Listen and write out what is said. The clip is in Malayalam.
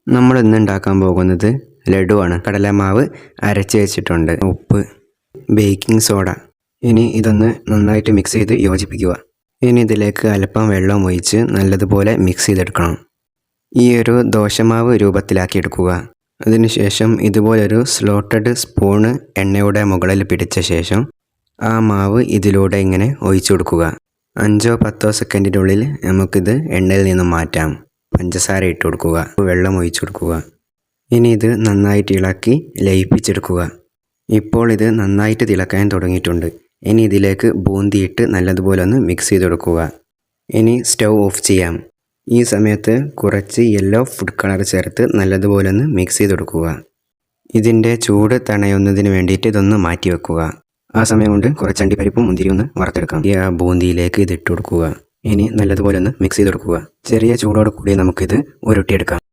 നമ്മൾ ഇന്ന് ഉണ്ടാക്കാൻ പോകുന്നത് ലഡുവാണ്. കടലമാവ് അരച്ച് വെച്ചിട്ടുണ്ട്, ഉപ്പ്, ബേക്കിംഗ് സോഡ. ഇനി ഇതൊന്ന് നന്നായിട്ട് മിക്സ് ചെയ്ത് യോജിപ്പിക്കുക. ഇനി ഇതിലേക്ക് അല്പം വെള്ളം ഒഴിച്ച് നല്ലതുപോലെ മിക്സ് ചെയ്തെടുക്കണം. ഈ ഒരു ദോശമാവ് രൂപത്തിലാക്കി എടുക്കുക. അതിനുശേഷം ഇതുപോലൊരു സ്ലോട്ടഡ് സ്പൂണ് എണ്ണയുടെ മുകളിൽ പിടിച്ച ശേഷം ആ മാവ് ഇതിലൂടെ ഇങ്ങനെ ഒഴിച്ചു കൊടുക്കുക. 5-10 സെക്കൻഡിനുള്ളിൽ നമുക്കിത് എണ്ണയിൽ നിന്നും മാറ്റാം. പഞ്ചസാര ഇട്ട് കൊടുക്കുക, വെള്ളം ഒഴിച്ചു കൊടുക്കുക. ഇനി ഇത് നന്നായിട്ട് ഇളക്കി ലയിപ്പിച്ചെടുക്കുക. ഇപ്പോൾ ഇത് നന്നായിട്ട് തിളക്കാൻ തുടങ്ങിയിട്ടുണ്ട്. ഇനി ഇതിലേക്ക് ബൂന്തിയിട്ട് നല്ലതുപോലെ ഒന്ന് മിക്സ് ചെയ്ത് കൊടുക്കുക. ഇനി സ്റ്റൗ ഓഫ് ചെയ്യാം. ഈ സമയത്ത് കുറച്ച് യെല്ലോ ഫുഡ് കളർ ചേർത്ത് നല്ലതുപോലെ ഒന്ന് മിക്സ് ചെയ്ത് കൊടുക്കുക. ഇതിൻ്റെ ചൂട് തണയുന്നതിന് വേണ്ടിയിട്ട് ഇതൊന്ന് മാറ്റി വെക്കുക. ആ സമയം കൊണ്ട് കുറച്ച് അണ്ടിപ്പരിപ്പും മുന്തിരി ഒന്ന് വറുത്തെടുക്കാം. ഈ ആ ബൂന്തിയിലേക്ക് ഇതിട്ട് കൊടുക്കുക. ഇനി നല്ലതുപോലെ ഒന്ന് മിക്സ് ചെയ്ത് കൊടുക്കുക. ചെറിയ ചൂടോട് കൂടി നമുക്കിത് ഉരുട്ടിയെടുക്കാം.